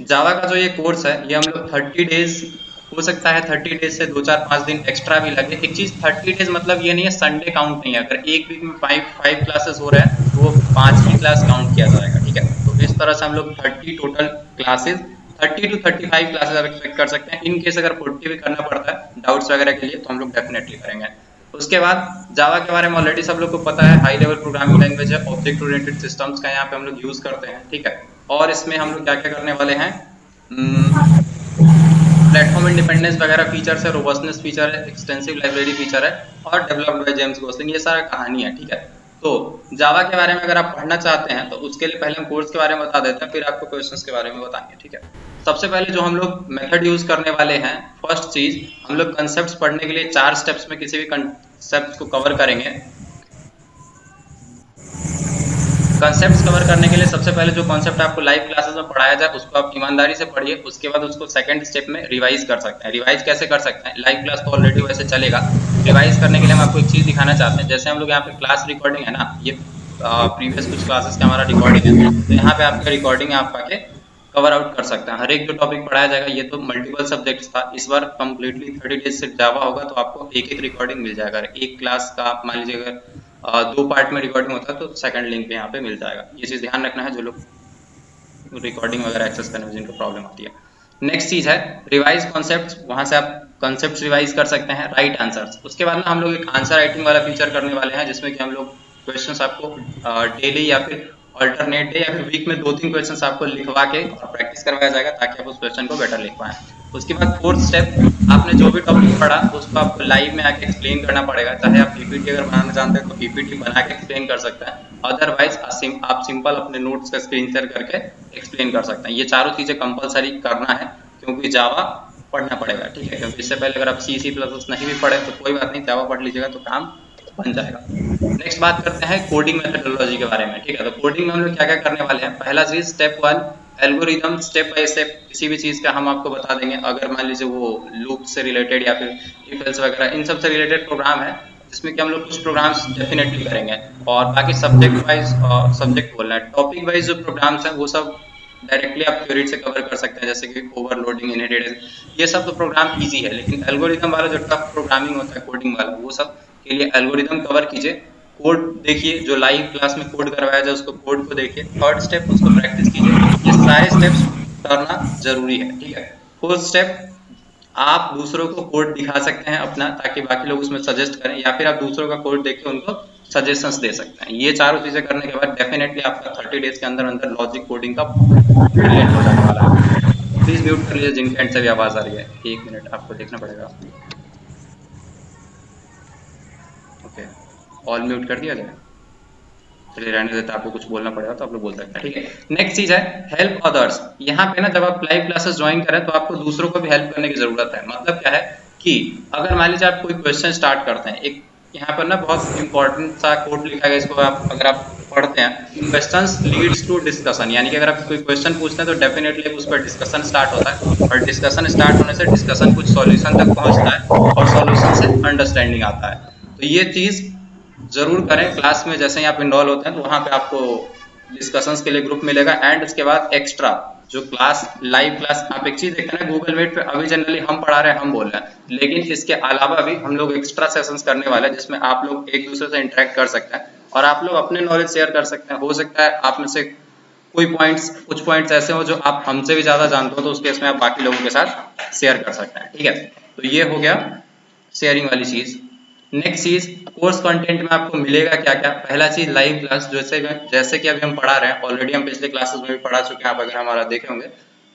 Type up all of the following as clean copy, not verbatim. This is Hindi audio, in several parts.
जावा का जो ये कोर्स है ये हम लोग 30 डेज, हो सकता है 30 डेज से 2 4 5 दिन एक्स्ट्रा भी लगे। एक चीज, 30 डेज मतलब ये नहीं है संडे काउंट नहीं है। अगर एक वीक में 5 क्लासेस हो रहा है तो वो 5 ही क्लास काउंट किया जाएगा, ठीक है। तो इस तरह से हम लोग 30 टू 35 क्लासेस एक्सपेक्ट कर सकते हैं। इन केस अगर 40 भी करना पड़ता है डाउट्स वगैरह के लिए तो हम लोग डेफिनेटली करेंगे। उसके बाद जावा के बारे में ऑलरेडी सब लोग को पता है, हाई लेवल प्रोग्रामिंग लैंग्वेज है, ऑब्जेक्ट ओरिएंटेड सिस्टम्स का यहाँ पे हम लोग यूज करते हैं, ठीक है। और इसमें हम लोग क्या क्या करने वाले हैं, प्लेटफॉर्म इंडिपेंडेंस वगैरह फीचर्स है, रोबस्टनेस फीचर है, एक्सटेंसिव लाइब्रेरी फीचर है, और डेवलप्ड बाय जेम्स गोसलिंग, ये सारा कहानी है, ठीक है। तो जावा के बारे में अगर आप पढ़ना चाहते हैं तो उसके लिए पहले हम कोर्स के बारे में बता देते हैं, फिर आपको क्वेश्चंस के बारे में बताएंगे, ठीक है। सबसे पहले जो हम लोग मेथड यूज करने वाले हैं, फर्स्ट चीज हम लोग कंसेप्ट पढ़ने के लिए 4 स्टेप्स में किसी भी कंसेप्ट को कवर करेंगे। कंसेप्ट्स कवर करने के लिए सबसे पहले जो कॉन्सेप्ट आपको लाइव क्लासेस में पढ़ाया जाए उसको आप ईमानदारी से पढ़िए। उसके बाद उसको सेकंड स्टेप में रिवाइज कर सकते हैं। रिवाइज कैसे कर सकते हैं, लाइव क्लास तो ऑलरेडी वैसे चलेगा, रिवाइज करने के लिए हम आपको एक चीज दिखाना चाहते हैं। जैसे हम लोग यहाँ पे क्लास रिकॉर्डिंग है ना, ये प्रीवियस कुछ क्लासेस का हमारा रिकॉर्डिंग है, तो यहाँ पे आपका रिकॉर्डिंग आप आके कवर आउट कर सकते हैं। हर एक जो टॉपिक पढ़ाया जाएगा, ये तो मल्टीपल सब्जेक्ट्स था, इस बार कंप्लीटली 30 डेज से जावा होगा तो आपको एक एक रिकॉर्डिंग मिल जाएगा। एक क्लास का मान लीजिए अगर 2 पार्ट में रिकॉर्डिंग होता है तो सेकंड लिंक पे यहाँ पे मिल जाएगा। ये चीज ध्यान रखना है जो लोग रिकॉर्डिंग वगैरह एक्सेस करने में जिनको प्रॉब्लम होती है। नेक्स्ट चीज है रिवाइज कॉन्सेप्ट, वहां से आप कॉन्सेप्ट रिवाइज कर सकते हैं। राइट आंसर्स, उसके बाद ना हम लोग एक आंसर राइटिंग वाला फीचर करने वाले हैं, जिसमें कि हम लोग क्वेश्चंस आपको डेली या फिर अल्टरनेट डे या फिर वीक में 2 3 क्वेश्चंस आपको लिखवा के और प्रैक्टिस करवाया जाएगा ताकि आप उस क्वेश्चन को बेटर लिख पाएं। उसके बाद फोर्थ स्टेप, आपने जो भी टॉपिक पढ़ा उसको आपको लाइव में आके एक्सप्लेन करना पड़ेगा। चाहे आप पीपीटी अगर बनाना जानते हैं तो पीपीटी बना के एक्सप्लेन कर सकते हैं, अदरवाइज आप सिंपल अपने नोट्स का स्क्रीन शेयर करके एक्सप्लेन कर सकते हैं। ये चारों चीजें कंपलसरी करना है क्योंकि जावा पढ़ना पड़ेगा, ठीक है। क्योंकि इससे पहले अगर आप C++ नहीं भी पढ़े तो कोई बात नहीं, जावा पढ़ लीजिएगा तो काम बन जाएगा। नेक्स्ट बात करते हैं कोडिंग मेथडोलॉजी के बारे में, ठीक है। तो कोडिंग में हम लोग क्या क्या करने वाले हैं, पहला चीज step 1 algorithm, step by step किसी भी चीज का हम आपको बता देंगे। अगर मान लीजिए वो लूप से रिलेटेड या फिर इफ एल्स वगैरह इन सब से रिलेटेड प्रोग्राम है, जिसमें कि हम लोग कुछ प्रोग्राम्स डेफिनेटली करेंगे। और बाकी सब्जेक्ट वाइज, सब्जेक्ट बोलना है, टॉपिक वाइज जो प्रोग्राम्स हैं वो सब डायरेक्टली आप थ्योरी से कवर कर सकते हैं, जैसे कि ओवरलोडिंग, इनहेरिटेंस, ये सब तो प्रोग्राम इजी है। लेकिन एल्गोरिदम वाला जो टफ प्रोग्रामिंग होता है कोडिंग वाला, वो सब के लिए एल्गोरिदम कवर कीजिए। कोड देखिए, जो लाइव क्लास में कोड करवाया जाए उसको कोड को देखिए। थर्ड स्टेप उसको प्रैक्टिस कीजिए। ये सारे स्टेप्स करना जरूरी है, ठीक है। फोर्थ स्टेप, आप दूसरों को कोड दिखा सकते हैं अपना, ताकि बाकी लोग उसमें सजेस्ट करें, या फिर आप दूसरों का कोड देख के उनको सजेशंस दे सकते हैं। ये चारों चीजें करने के बाद डेफिनेटली आपका 30 डेज के अंदर अंदर लॉजिक कोडिंग का ब्रिलियंट हो जाने वाला है। प्लीज म्यूट कर लीजिए जिनके एंड से भी आवाज आ रही है, 1 मिनट आपको देखना पड़ेगा। ओके, ऑल म्यूट कर दिया जाए, चलिए रहने देते, आपको कुछ बोलना पड़ेगा तो आप लोग बोल सकते हैं, ठीक है। नेक्स्ट चीज है हेल्प अदर्स। यहाँ पे ना जब आप लाइव क्लासेस ज्वाइन करें तो आपको दूसरों को भी हेल्प करने की जरूरत है। मतलब क्या है कि अगर मान लीजिए आप कोई क्वेश्चन स्टार्ट करते हैं, एक यहाँ पर ना बहुत इंपॉर्टेंट सा कोट लिखा गया, इसको आप अगर आप पढ़ते हैं, क्वेश्चंस लीड्स टू डिस्कशन, यानी कि अगर आप कोई क्वेश्चन पूछते हैं तो डेफिनेटली उस पर डिस्कशन स्टार्ट होता है, और डिस्कशन स्टार्ट होने से डिस्कशन कुछ सॉल्यूशन तक पहुंचता है, और सॉल्यूशन से अंडरस्टैंडिंग आता है। तो ये चीज जरूर करें। क्लास में जैसे ही आप इनरोल होते हैं तो वहां पे आपको डिस्कशंस के लिए ग्रुप मिलेगा। एंड उसके बाद एक्स्ट्रा जो क्लास, लाइव क्लास, आप एक चीज देखें ना गूगल मीट पे, अभी जनरली हम पढ़ा रहे हैं, हम बोल रहे हैं, लेकिन इसके अलावा भी हम लोग एक्स्ट्रा सेशंस करने वाले हैं जिसमें आप लोग एक दूसरे से इंटरेक्ट कर सकते हैं और आप लोग अपने नॉलेज शेयर कर सकते हैं। हो सकता है आप में से कोई पॉइंट्स, कुछ पॉइंट्स ऐसे हो जो आप हमसे भी ज्यादा जानते हो, तो उस केस में आप बाकी लोगों के साथ शेयर कर सकते हैं, ठीक है। तो ये हो गया शेयरिंग वाली चीज। नेक्स्ट चीज, कोर्स कंटेंट में आपको मिलेगा क्या क्या। पहला चीज लाइव क्लास, जैसे कि अभी हम पढ़ा रहे हैं, ऑलरेडी हम पिछले क्लासेस में भी पढ़ा चुके हैं, आप अगर हमारा देखे होंगे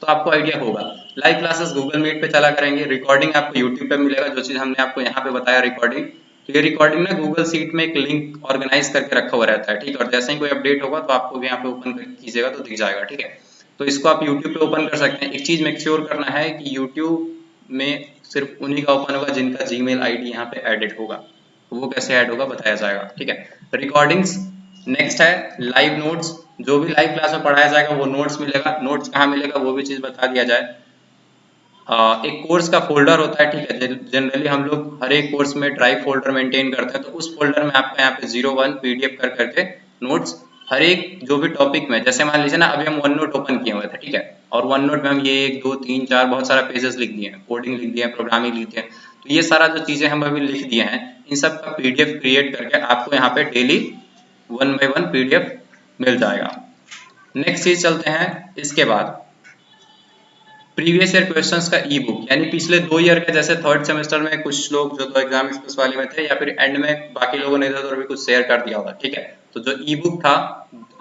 तो आपको आइडिया होगा। लाइव क्लासेस गूगल मीट पे चला करेंगे, रिकॉर्डिंग आपको यूट्यूब पे मिलेगा, जो चीज हमने आपको यहाँ पे बताया रिकॉर्डिंग। तो ये रिकॉर्डिंग ना गूगल सीट में एक लिंक ऑर्गेनाइज करके रखा हुआ रहता है, ठीक है। और जैसे ही कोई अपडेट होगा तो आपको भी यहाँ पे ओपन कीजिएगा तो दिख जाएगा, ठीक है। तो इसको आप यूट्यूब पे ओपन कर सकते हैं। एक चीज मेक श्योर करना है कि यूट्यूब में सिर्फ उन्हीं का ओपन होगा जिनका जीमेल आईडी यहाँ पे एडिट होगा। तो वो कैसे ऐड होगा बताया जाएगा, ठीक है। रिकॉर्डिंग्स, नेक्स्ट है लाइव नोट्स, जो भी लाइव क्लास में पढ़ाया जाएगा वो नोट्स मिलेगा। नोट्स कहाँ मिलेगा वो भी चीज बता दिया जाए। एक कोर्स का फोल्डर होता है, ठीक है। जनरली हम लोग हर एक कोर्स में ड्राइव फोल्डर मेंटेन करते हैं, तो उस फोल्डर में आपका यहाँ पे 01 पीडीएफ कर करके नोट्स हर एक जो भी टॉपिक में, जैसे मान लीजिए ना अभी हम वन नोट ओपन किए हुए थे, ठीक है, और वन नोट में हम ये 1 2 3 4 बहुत सारा पेजेस लिख दिए हैं, कोडिंग लिख दिए हैं, प्रोग्रामिंग लिख दिए हैं। तो ये सारा जो चीजें हम अभी लिख दिए हैं, इन सब का पीडीएफ क्रिएट करके आपको यहाँ पे डेली 1 बाय 1 पीडीएफ मिल जाएगा। नेक्स्ट चीज चलते हैं इसके बाद, प्रीवियस ईयर क्वेश्चंस का ई बुक, यानी पिछले 2 ईयर का, जैसे थर्ड सेमेस्टर में कुछ लोग जो तो एग्जाम एक्सप्रेस वाले में थे, या फिर एंड में बाकी लोगों ने इधर उधर भी कुछ शेयर कर दिया होगा, ठीक है। तो जो ई बुक था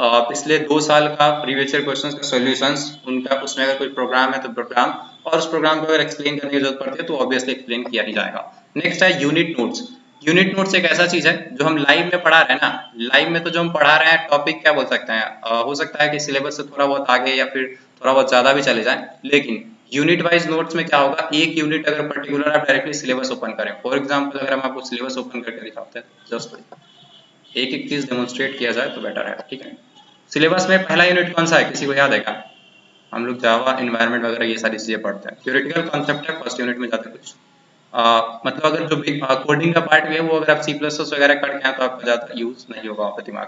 पिछले 2 साल का प्रीवियस ईयर क्वेश्चंस का सॉल्यूशंस उनका, उसमें अगर कोई प्रोग्राम है तो प्रोग्राम, और उस प्रोग्राम को अगर एक्सप्लेन करने की जरूरत पड़ती है तो ऑब्वियसली एक्सप्लेन किया ही जाएगा। नेक्स्ट है यूनिट नोट्स। यूनिट नोट्स एक ऐसा चीज है जो हम लाइव में पढ़ा रहे हैं ना, लाइव में तो जो हम पढ़ा रहे हैं टॉपिक क्या बोल सकते हैं, हो सकता है कि सिलेबस से थोड़ा बहुत आगे या फिर थोड़ा बहुत ज्यादा भी चले जाए, लेकिन यूनिट वाइज नोट्स में क्या होगा, एक यूनिट अगर पर्टिकुलर आप डायरेक्टली सिलेबस ओपन करें, फॉर एग्जांपल अगर हम आपको सिलेबस ओपन करके दिखाते हैं, जस्ट एक एक चीज डेमोन्स्ट्रेट किया जाए तो बेटर है, ठीक है। सिलेबस में पहला यूनिट कौन सा है, किसी को याद है क्या? हम लोग जावा एनवायरनमेंट वगैरह ये सारी चीजें पढ़ते हैं, थ्योरेटिकल कॉन्सेप्ट है फर्स्ट यूनिट में, जाते कुछ मतलब अगर जो भी कोडिंग का पार्ट भी है वो अगर आप सी प्लस प्लस वगैरह करके हैं तो आपका ज्यादा यूज नहीं होगा वहाँ पे दिमाग।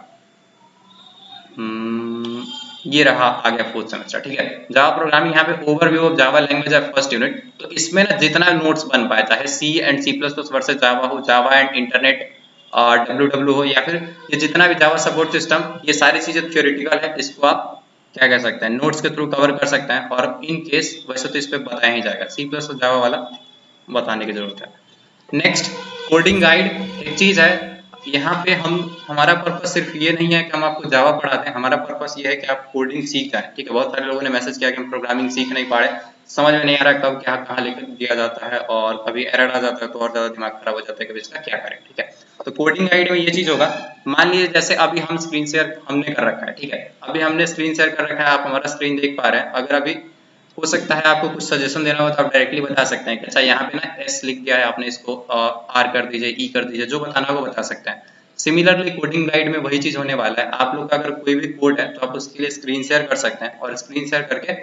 ये रहा आ गया फोर्थ सेमेस्टर, ठीक है। जावा प्रोग्रामिंग, यहाँ पे ओवरव्यू ऑफ जावा लैंग्वेज है फर्स्ट यूनिट। तो इसमें ना जितना नोट्स बन पाए, चाहे C and C plus plus versus Java हो, जावा एंड इंटरनेट डब्ल्यू हो, या फिर ये जितना भी जावा सपोर्ट सिस्टम, ये सारी चीजें थ्योरेटिकल है, इसको आप क्या कह सकते हैं, नोट्स के थ्रू कवर कर सकते हैं। और इन केस वैसे तो इस पे बताया ही जाएगा, सी प्लस जावा वाला बताने की जरूरत है। नेक्स्ट, कोडिंग गाइड एक चीज है, यहाँ पे हम, हमारा पर्पस सिर्फ ये नहीं है कि हम आपको जावा पढ़ाते हैं, हमारा पर्पस ये है कि आप कोडिंग सीख जाए, ठीक है। बहुत सारे लोगों ने मैसेज किया कि हम प्रोग्रामिंग सीख नहीं पा रहे, समझ में नहीं आ रहा कब क्या कहाँ लिख दिया जाता है, और कभी एरर आ जाता है तो और ज्यादा दिमाग खराब हो जाता है, कभी इसका क्या करें, ठीक है। तो कोडिंग गाइड में ये चीज होगा, मान लीजिए जैसे अभी हम स्क्रीन शेयर हमने कर रखा है, ठीक है, अभी हमने स्क्रीन शेयर कर रखा है, आप हमारा स्क्रीन देख पा रहे हैं। अगर अभी हो सकता है आपको कुछ सजेशन देना हो तो आप डायरेक्टली बता सकते हैं कि अच्छा यहाँ पे ना एस लिख दिया है आपने, इसको आर कर दीजिए, ई कर दीजिए, जो बताना हो वो बता सकते हैं। सिमिलरली कोडिंग गाइड में वही चीज होने वाला है, आप लोग का अगर कोई भी कोड है तो आप उसके लिए स्क्रीन शेयर कर सकते हैं, और स्क्रीन शेयर करके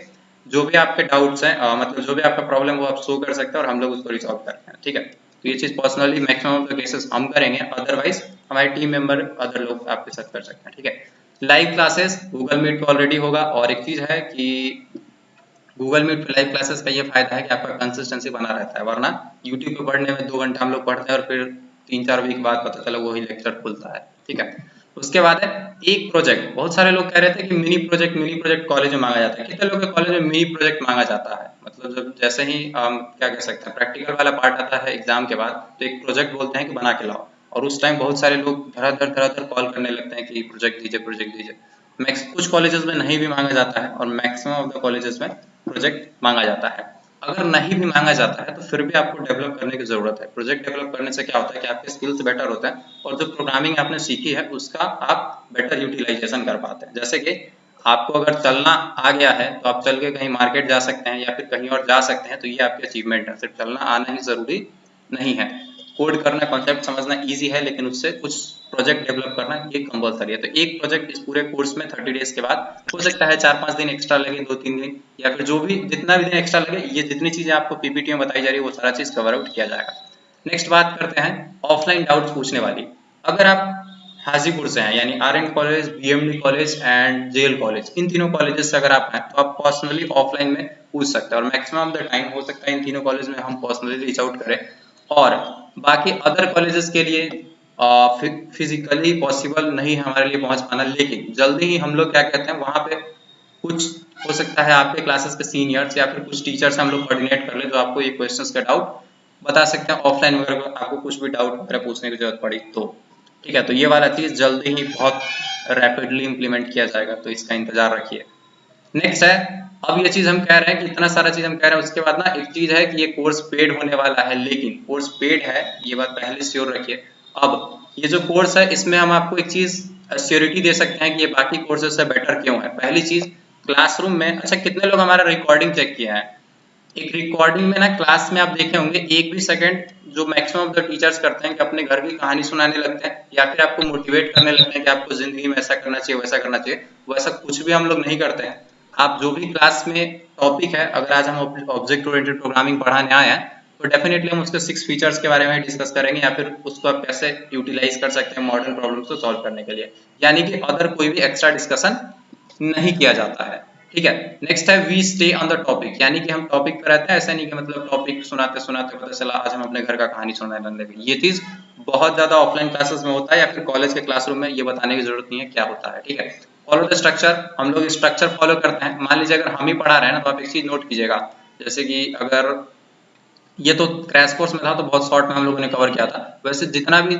जो भी आपके डाउट्स हैं, मतलब जो भी आपका प्रॉब्लम वो आप शो कर सकते हैं और हम लोग उसको रिजॉल्व करते हैं, ठीक है। तो ये चीज personally maximum of the cases हम करेंगे, अदरवाइज हमारे टीम मेंबर अदर लोग आपके साथ कर सकते हैं, ठीक है। लाइव क्लासेस गूगल मीट पे ऑलरेडी होगा, और एक चीज है कि गूगल मीट पे लाइव क्लासेस का ये फायदा है कि आपका कंसिस्टेंसी बना रहता है, वरना यूट्यूब पे पढ़ने में 2 घंटा हम लोग पढ़ते हैं और फिर 3-4 वीक बाद पता चला वही लेक्चर खुलता है, ठीक है। उसके बाद है एक प्रोजेक्ट, बहुत सारे लोग कह रहे थे कि मिनी प्रोजेक्ट कॉलेज में मांगा जाता है, कितने लोग के कॉलेज में मिनी प्रोजेक्ट मांगा जाता है, मतलब जब जैसे ही क्या कह सकते हैं प्रैक्टिकल वाला पार्ट आता है एग्जाम के बाद, तो एक प्रोजेक्ट बोलते हैं कि बना के लाओ, और उस टाइम बहुत सारे लोग धड़ाधड़ कॉल करने लगते हैं कि प्रोजेक्ट दीजिए, प्रोजेक्ट दीजिए। मैक्स कुछ कॉलेजेस में नहीं भी मांगा जाता है, और मैक्सिमम ऑफ द कॉलेजेस में प्रोजेक्ट मांगा जाता है। अगर नहीं भी मांगा जाता है तो फिर भी आपको डेवलप करने की जरूरत है। प्रोजेक्ट डेवलप करने से क्या होता है कि आपके स्किल्स बेटर होते हैं, और जो प्रोग्रामिंग आपने सीखी है उसका आप बेटर यूटिलाइजेशन कर पाते हैं। जैसे कि आपको अगर चलना आ गया है तो आप चल के कहीं मार्केट जा सकते हैं या फिर कहीं और जा सकते हैं, तो ये आपकी अचीवमेंट है। सिर्फ चलना आना ही जरूरी नहीं है, कोड करना, कॉन्सेप्ट समझना इजी है, लेकिन उससे कुछ प्रोजेक्ट डेवलप करना ये कंपलसरी है। तो एक प्रोजेक्ट इस पूरे कोर्स में 30 डेज के बाद हो सकता है 4-5 दिन एक्स्ट्रा लगे, 2-3 दिन, या फिर जो भी जितना भी दिन एक्स्ट्रा लगे, ये जितनी चीजें आपको पीपीटी में बताई जा रही है वो सारा चीज कवर आउट किया जाएगा। नेक्स्ट बात करते हैं ऑफलाइन डाउट्स पूछने वाली। अगर आप हाजीपुर से हैं, यानी R N college, BMD college and JL college, इन तीनों कॉलेजेस से अगर आप हैं तो आप पर्सनली ऑफलाइन में पूछ सकते हैं, और मैक्सिमम ऑफ द टाइम हो सकता है इन तीनों कॉलेज में हम पर्सनली रीच आउट करें। और बाकी अदर कॉलेजेस के लिए फिजिकली पॉसिबल नहीं है हमारे लिए पहुंच पाना, लेकिन जल्दी ही हम लोग क्या कहते हैं वहां पे कुछ हो सकता है आपके क्लासेस के सीनियर्स या फिर कुछ टीचर्स हम लोग कोऑर्डिनेट कर ले जो आपको ये क्वेश्चंस का डाउट बता सकते हैं ऑफलाइन वगैरह, आपको कुछ भी डाउट वगैरह पूछने की जरूरत पड़ी तो, ठीक है। तो ये वाला चीज जल्दी ही बहुत रैपिडली इंप्लीमेंट किया जाएगा, तो इसका इंतजार रखिए। नेक्स्ट है, अब ये चीज हम कह रहे हैं कि इतना सारा चीज हम कह रहे हैं, उसके बाद ना एक चीज है कि ये कोर्स पेड होने वाला है, लेकिन कोर्स पेड है ये बात पहले श्योर रखिए। अब ये जो कोर्स है इसमें हम आपको एक चीज श्योरिटी दे सकते हैं कि ये बाकी कोर्सेज से बेटर क्यों है। पहली चीज, क्लासरूम में, अच्छा कितने लोग हमारा रिकॉर्डिंग चेक किया है? एक रिकॉर्डिंग में ना क्लास में आप देखे होंगे एक भी सेकंड जो मैक्सिमम ऑफ द टीचर्स करते हैं कि अपने घर की कहानी सुनाने लगते हैं या फिर आपको मोटिवेट करने लगते हैं कि आपको जिंदगी में ऐसा करना चाहिए, वैसा करना चाहिए, वैसा कुछ भी हम लोग नहीं करते हैं। आप जो भी क्लास में टॉपिक है, अगर आज हम ऑब्जेक्ट ओरिएंटेड प्रोग्रामिंग पढ़ाने आए हैं तो डेफिनेटली हम उसके 6 फीचर्स के बारे में डिस्कस करेंगे या फिर उसको आप कैसे यूटिलाइज कर सकते हैं मॉडर्न प्रॉब्लम्स को सॉल्व करने के लिए, यानी कि अदर कोई भी एक्स्ट्रा डिस्कशन नहीं किया जाता है। ठीक है, नेक्स्ट है we stay on the topic, यानी कि हम टॉपिक पे रहते हैं, ऐसा नहीं कि मतलब टॉपिक सुनाते सुनाते पता चला आज हम अपने घर का कहानी सुनाने लगे। ये चीज बहुत ज्यादा ऑफलाइन क्लासेस में होता है या फिर कॉलेज के क्लासरूम में, ये बताने की जरूरत नहीं है क्या होता है। ठीक है, फॉलो द स्ट्रक्चर, हम लोग स्ट्रक्चर फॉलो करते हैं। मान लीजिए अगर हम ही पढ़ा रहे हैं ना, तो आप एक चीज नोट कीजिएगा, जैसे कि अगर ये तो क्रैश कोर्स में था तो बहुत शॉर्ट में हम लोगों ने कवर किया था, वैसे जितना भी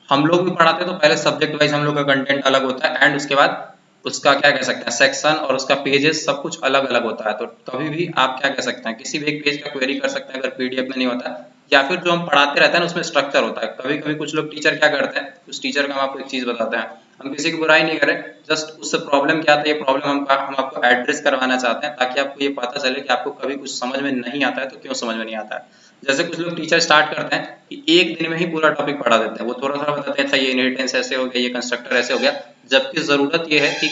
हम लोग भी पढ़ाते हैं तो पहले सब्जेक्ट वाइज हम लोग का कंटेंट अलग होता है एंड उसके बाद उसका क्या कह सकते हैं सेक्शन और उसका पेजेस सब कुछ अलग अलग होता है। तो कभी भी आप क्या कह सकते हैं किसी भी एक पेज का क्वेरी कर सकते हैं अगर पीडीएफ में नहीं होता, या फिर जो हम पढ़ाते रहते हैं ना उसमें स्ट्रक्चर होता है। कभी कभी कुछ लोग टीचर क्या करते हैं, उस टीचर का हम आपको एक चीज बताते हैं, हम किसी की बुराई नहीं करें, जस्ट उससे प्रॉब्लम क्या आता है ये प्रॉब्लम हम आपको एड्रेस करवाना चाहते हैं ताकि आपको ये पता चले कि आपको कभी कुछ समझ में नहीं आता है तो क्यों समझ में नहीं आता है। जैसे कुछ लोग टीचर स्टार्ट करते हैं कि एक दिन में ही पूरा टॉपिक पढ़ा देते हैं, वो थोड़ा थोड़ा बताते हैं अच्छा ये इनहेरिटेंस ऐसे हो गया, ये कंस्ट्रक्टर ऐसे हो गया, जबकि जरूरत ये है कि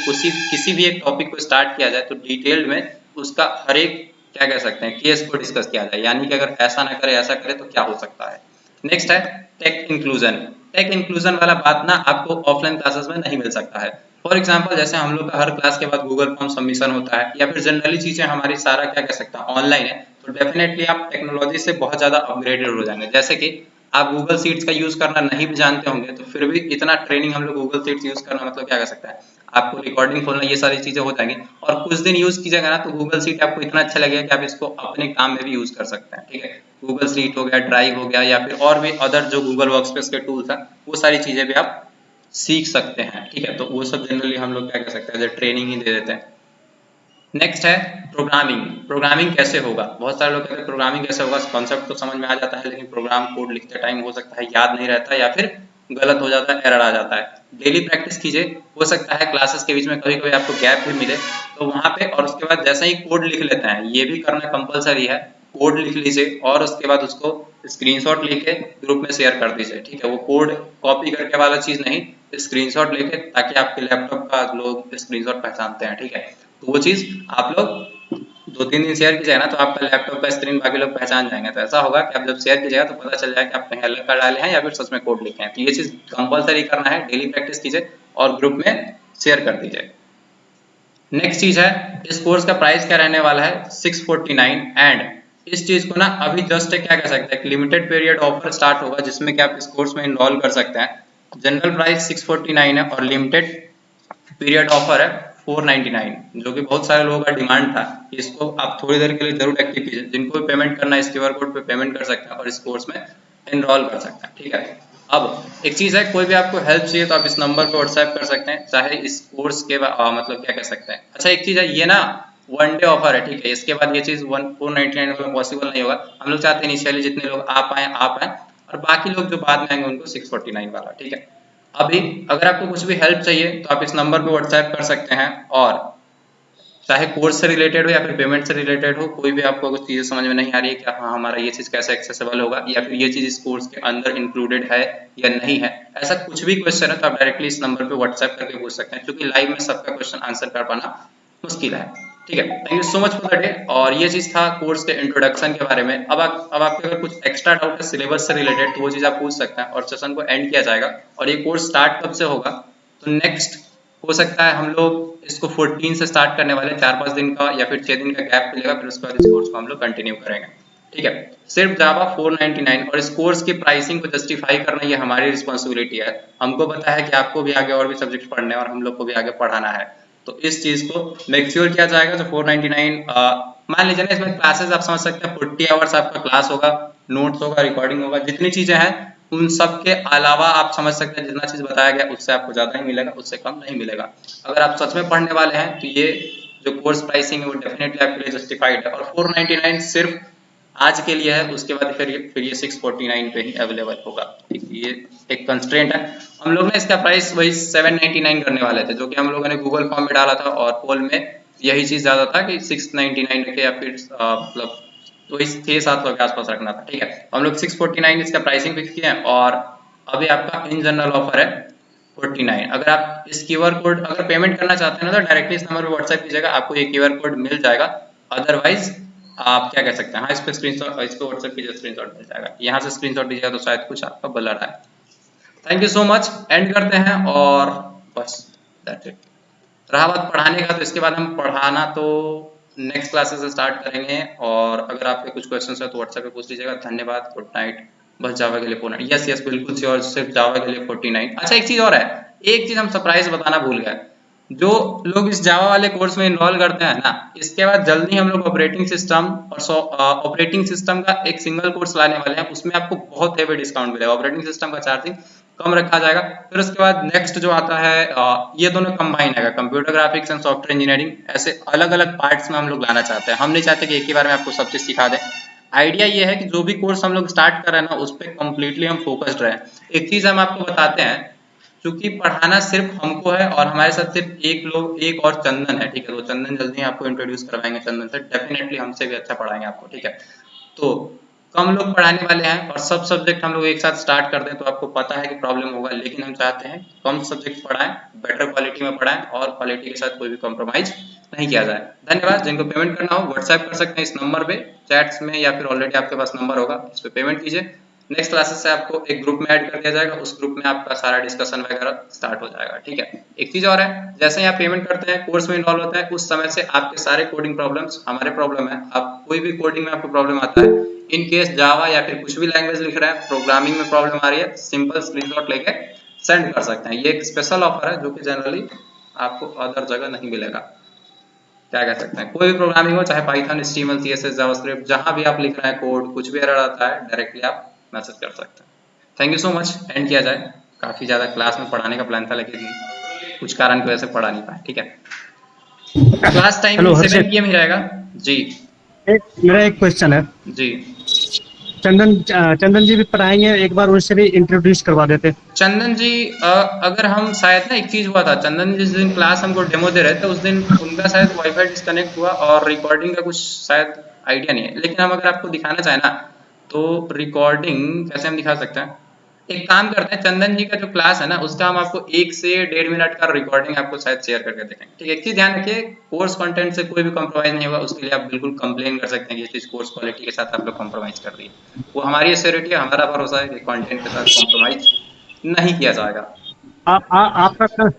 किसी भी एक टॉपिक को स्टार्ट किया जाए तो डिटेल्ड में उसका हर एक क्या कह सकते हैं केस को डिस्कस किया जाए, यानी कि अगर ऐसा ना करे ऐसा करे तो क्या हो सकता है। नेक्स्ट है टेक इंक्लूजन। टेक इंक्लूजन वाला बात ना आपको ऑफलाइन क्लासेस में नहीं मिल सकता है। फॉर एग्जाम्पल जैसे हम लोग का हर क्लास के बाद गूगल फॉर्म सबमिशन होता है या फिर जनरली चीजें हमारी सारा क्या कह सकते हैं ऑनलाइन है, तो डेफिनेटली आप टेक्नोलॉजी से बहुत ज्यादा अपग्रेडेड हो जाएंगे। जैसे कि आप गूगल सीट्स का यूज करना नहीं भी जानते होंगे तो फिर भी इतना ट्रेनिंग हम लोग गूगल सीट्स यूज करना मतलब क्या कर सकता है, आपको रिकॉर्डिंग खोलना ये सारी चीजें हो जाएंगी और कुछ दिन यूज कीजिएगा ना तो गूगल सीट आपको इतना अच्छा लगेगा कि आप इसको अपने काम में भी यूज कर सकते हैं। ठीक है, गूगल सीट हो गया, ड्राइव हो गया या फिर और भी अदर जो गूगल वर्कस्पेस के टूल्स हैं वो सारी चीजें भी आप सीख सकते हैं। ठीक है, तो वो सब जनरली हम लोग क्या कर सकते हैं ट्रेनिंग ही दे देते हैं। नेक्स्ट है प्रोग्रामिंग। प्रोग्रामिंग कैसे होगा, बहुत सारे लोग कहते हैं प्रोग्रामिंग कैसे होगा, कॉन्सेप्ट तो समझ में आ जाता है लेकिन प्रोग्राम कोड लिखते टाइम हो सकता है याद नहीं रहता या फिर गलत हो जाता है, एरर आ जाता है। डेली प्रैक्टिस कीजिए, हो सकता है क्लासेस के बीच में कभी कभी आपको गैप भी मिले तो वहां पे, और उसके बाद जैसे ही कोड लिख लेते हैं, ये भी करना कंपलसरी है, कोड लिख लीजिए और उसके बाद उसको स्क्रीनशॉट लेके ग्रुप में शेयर कर दीजिए। ठीक है, वो कोड कॉपी करके वाला चीज नहीं, स्क्रीनशॉट लेके, ताकि आपके लैपटॉप का लोग स्क्रीनशॉट पहचानते हैं। ठीक है, तो वो चीज आप लोग 2-3 दिन शेयर कीजिएगा ना तो आपका लैपटॉप का स्क्रीन बाकी लोग पहचान जाएंगे। तो ऐसा होगा कि आप जब शेयर कीजिएगा तो पता चल जाएगा कि आप कहीं अलग कर डाले हैं या फिर सच में कोड लिखे हैं। तो ये चीज कंपलसरी करना है, डेली प्रैक्टिस कीजिए और ग्रुप में शेयर कर दीजिए। नेक्स्ट चीज है इस कोर्स का प्राइस क्या रहने वाला है 649, एंड इस चीज को ना अभी जस्ट क्या कह सकते हैं लिमिटेड पीरियड ऑफर स्टार्ट होगा जिसमें कि आप इस कोर्स में इनरोल कर सकते हैं। जनरल प्राइस 649 है और लिमिटेड पीरियड ऑफर है 499, जो कि बहुत सारे लोगों का डिमांड था। इसको आप थोड़ी देर के लिए जरूर एक्टिव कीजिए, जिनको भी पेमेंट करना है इस क्यूआर कोड पे पेमेंट कर सकते हैं और इस कोर्स में एनरोल कर सकते हैं। ठीक है, अब एक चीज है कोई भी आपको हेल्प चाहिए तो आप इस नंबर पे व्हाट्सएप कर सकते हैं, चाहे इस कोर्स के मतलब क्या कह सकते हैं। अच्छा एक चीज है ये ना 1 डे ऑफर है, ठीक है, इसके बाद ये चीज 499 में पॉसिबल नहीं होगा। हम लोग चाहते हैं इनिशियली जितने लोग आ पाए और बाकी लोग जो बाद में आएंगे उनको 649 वाला। ठीक है, अभी अगर आपको कुछ भी हेल्प चाहिए तो आप इस नंबर पे व्हाट्सएप कर सकते हैं, और चाहे कोर्स से रिलेटेड हो या फिर पेमेंट से रिलेटेड हो, कोई भी आपको कुछ चीजें समझ में नहीं आ रही है कि हाँ हमारा ये चीज कैसे एक्सेसिबल होगा या फिर ये चीज इस कोर्स के अंदर इंक्लूडेड है या नहीं है, ऐसा कुछ भी क्वेश्चन है तो आप डायरेक्टली इस नंबर पे व्हाट्सएप करके पूछ सकते हैं, क्योंकि लाइव में सबका क्वेश्चन आंसर कर पाना मुश्किल है। ठीक है, thank you so much for the day. और ये चीज था कोर्स के इंट्रोडक्शन के बारे में। अब आपके अगर कुछ एक्स्ट्रा डाउट है सिलेबस से रिलेटेड तो वो चीज आप पूछ सकते हैं और सेशन को एंड किया जाएगा। और ये कोर्स स्टार्ट कब से होगा, तो नेक्स्ट हो सकता है हम लोग इसको 14 से स्टार्ट करने वाले, 4-5 दिन का या फिर 6 दिन का गैप मिलेगा, फिर उसके बाद इस कोर्स को हम लोग कंटिन्यू करेंगे। ठीक है, सिर्फ जावा 499 और इस कोर्स की प्राइसिंग को जस्टिफाई करना ये हमारी रिस्पॉन्सिबिलिटी है। हमको पता है कि आपको भी आगे और भी सब्जेक्ट पढ़ने हैं और हम लोग को भी आगे पढ़ाना है, तो इस चीज को मेक श्योर किया जाएगा। तो 499 मान लीजिए ना, इसमें क्लासेस आप समझ सकते हैं 40 आवर्स आपका क्लास होगा, नोट्स होगा, रिकॉर्डिंग होगा, जितनी चीजें हैं उन सब के अलावा आप समझ सकते हैं जितना चीज बताया गया उससे आपको ज्यादा ही मिलेगा, उससे कम नहीं मिलेगा। अगर आप सच में पढ़ने वाले हैं तो ये जो कोर्स प्राइसिंग है वो डेफिनेटली आपके लिए जस्टिफाइड है। और 499 सिर्फ आज के लिए है, उसके बाद फिर ये 649 पे ही अवेलेबल होगा। ठीक, ये एक कंस्ट्रेंट है। हम लोग ने इसका प्राइस वही 799 करने वाले थे, जो कि हम लोगों ने गूगल फॉर्म में डाला था और पोल में यही चीज ज्यादा था कि 699 रखे या फिर मतलब तो इस 6-7 के आसपास रखना था। ठीक है, हम लोग 649 इसका प्राइसिंग फिक्स किया है और अभी आपका इन जनरल ऑफर है 49। अगर आप इस क्यूआर कोड अगर पेमेंट करना चाहते हैं ना तो डायरेक्टली इस नंबर पर व्हाट्सएप कीजिएगा, आपको ये क्यूआर कोड मिल जाएगा। अदरवाइज आप क्या कह सकते हैं, हाँ इस पे स्क्रीनशॉट, इस पे व्हाट्सएप कीजिए, स्क्रीनशॉट मिल जाएगा, यहाँ से स्क्रीनशॉट दीजिएगा तो शायद कुछ आपका ब्लर आए। Thank you so much, and करते हैं और बस दैट्स इट। रहा बात पढ़ाने का, तो इसके बाद हम पढ़ाना तो नेक्स्ट क्लासेस से स्टार्ट करेंगे, और अगर आपके कुछ क्वेश्चन है तो व्हाट्सएप पे पूछ लीजिएगा। धन्यवाद, गुड नाइट। बस जावा के लिए 49, यस यस बिल्कुल श्योर, सिर्फ जावा के लिए 49। अच्छा एक चीज और है, एक चीज हम सरप्राइज बताना भूल गए, जो लोग इस जावा वाले कोर्स में इन्वॉल्व करते हैं ना, इसके बाद जल्दी हम लोग ऑपरेटिंग सिस्टम और ऑपरेटिंग सिस्टम का एक सिंगल कोर्स लाने वाले हैं, उसमें आपको बहुत हेवी डिस्काउंट मिलेगा। ऑपरेटिंग सिस्टम का चार्जिंग कम रखा जाएगा। फिर उसके बाद नेक्स्ट जो आता है, ये दोनों कंबाइन है, computer graphics and software engineering, ऐसे अलग अलग पार्ट्स में हम लोग लाना चाहते हैं। हम नहीं चाहते कि एक ही बार में आपको सब चीज सिखा दें। आइडिया ये है कि जो भी कोर्स हम लोग स्टार्ट कर रहे हैं ना, उस पर कंप्लीटली हम फोकस्ड रहे। एक चीज हम आपको बताते हैं, क्योंकि पढ़ाना सिर्फ हमको है और हमारे साथ सिर्फ एक और चंदन है, ठीक है, तो चंदन जल्दी आपको इंट्रोड्यूस करवाएंगे, चंदन से डेफिनेटली हमसे भी अच्छा पढ़ाएंगे आपको, ठीक है। तो कम लोग पढ़ाने वाले हैं और सब सब्जेक्ट हम लोग एक साथ स्टार्ट कर दें तो आपको पता है कि प्रॉब्लम होगा, लेकिन हम चाहते हैं कम सब्जेक्ट पढ़ाएं, बेटर क्वालिटी में पढ़ाएं और क्वालिटी के साथ कोई भी कॉम्प्रोमाइज नहीं किया जाए। धन्यवाद। जिनको पेमेंट करना हो व्हाट्सएप कर सकते हैं इस नंबर पे चैट्स में, या फिर ऑलरेडी आपके पास नंबर होगा, इस पे पेमेंट कीजिए। नेक्स्ट क्लासेस से आपको एक ग्रुप में ऐड कर दिया जाएगा, उस ग्रुप में आपका सारा डिस्कशन वगैरह स्टार्ट हो जाएगा, ठीक है। एक चीज और है, जैसे ही आप पेमेंट करते हैं, कोर्स में इन्वॉल्व होता है, उस समय से आपके सारे कोडिंग प्रॉब्लम्स हमारे प्रॉब्लम है। आप कोई भी कोडिंग में आपको प्रॉब्लम आता है, इन केस जावा या फिर कुछ भी लैंग्वेज लिख रहे हैं, प्रोग्रामिंग में प्रॉब्लम आ रही है, सिंपल स्क्रीनशॉट लेके सेंड कर सकते हैं। ये एक स्पेशल ऑफर है जो कि जनरली आपको अदर जगह नहीं मिलेगा। क्या कह सकते हैं, कोई भी प्रोग्रामिंग हो, चाहे पाइथन, एचटीएमएल, सीएसएस, जावास्क्रिप्ट, जहां भी आप लिख रहे हैं कोड, कुछ भी एरर आता है डायरेक्टली आप मैसेज कर सकते हैं। Thank you so much, and किया जाए। काफी ज्यादा क्लास में पढ़ाने का प्लान था, लेकिन कुछ कारण की वजह से पढ़ा नहीं पाए, ठीक है। क्लास टाइमिंग हेलो 7 हर्षित। PM ही रहेगा। जी मेरा एक क्वेश्चन है। जी। चंदन जी भी पढ़ाएंगे, एक बार उनसे भी इंट्रोड्यूस करवा देते। चंदन जी, अगर हम शायद ना, एक चीज हुआ था, चंदन जी जिस दिन क्लास हमको डेमो दे रहे थे, उस दिन उनका शायद वाईफाई डिस्कनेक्ट हुआ और रिकॉर्डिंग का कुछ शायद आइडिया नहीं है। लेकिन हम अगर आपको दिखाना चाहें ना, तो रिकॉर्डिंग कैसे हम दिखा सकते हैं, एक काम करते हैं, चंदन जी का जो क्लास है ना, उसका हम आपको 1 से 1.5 मिनट का रिकॉर्डिंग आपको शायद शेयर करके देखेंगे, ठीक है। एक चीज ध्यान रखिए, कोर्स कंटेंट से कोई भी कॉम्प्रोमाइज नहीं होगा, उसके लिए आप बिल्कुल कंप्लेन कर सकते हैं कि ये चीज कोर्स क्वालिटी के साथ आप लोग कॉम्प्रोमाइज कर रही है। वो हमारी श्योरिटी है, हमारा भरोसा है कि कंटेंट के साथ कॉम्प्रोमाइज नहीं किया जाएगा। आपका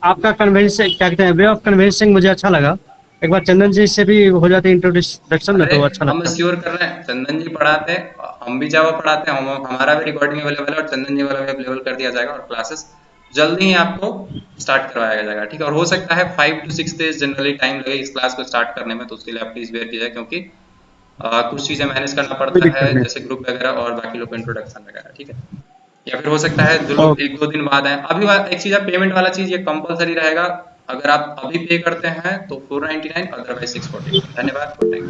आपका कन्वेंस क्या कहते हैं, वे ऑफ कन्वेंसिंग मुझे अच्छा लगा। एक बार चंदन जी से भी हो जाते इंट्रोडक्शन में अरे तो अच्छा हम लगता। श्योर कर रहे हैं, चंदन जी पढ़ाते हैं, हम भी जावा पढ़ाते हैं, हमारा भी रिकॉर्डिंग अवेलेबल है और चंदन जी वाला भी अवेलेबल कर दिया जाएगा, और क्लासेस जल्दी ही आपको स्टार्ट करवाया जाएगा, ठीक है। और हो सकता है 5 to 6 days जनरली टाइम लगे इस क्लास को स्टार्ट करने में, तो उसके लिए आप प्लीज वेयर कीजिए, क्योंकि कुछ चीजें मैनेज करना कोई पड़ता है, दिक्कत नहीं। जैसे ग्रुप वगैरह और बाकी लोग इंट्रोडक्शन वगैरह, ठीक है। या फिर हो सकता है जो लोग ओके। 1-2 दिन बाद आए। अभी एक चीज है, पेमेंट वाला चीज ये कंपलसरी रहेगा, अगर आप अभी पे करते हैं तो 499, अदरवाइज 649। धन्यवाद, गुड नाइट।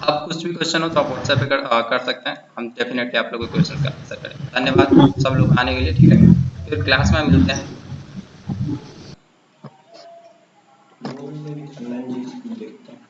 अब कुछ भी क्वेश्चन हो तो आप व्हाट्सएप पे कर सकते हैं, हम डेफिनेटली आप लोगों के क्वेश्चन का आंसर करेंगे। धन्यवाद सब लोग आने के लिए, ठीक है। फिर क्लास में मिलते हैं। देखते हैं।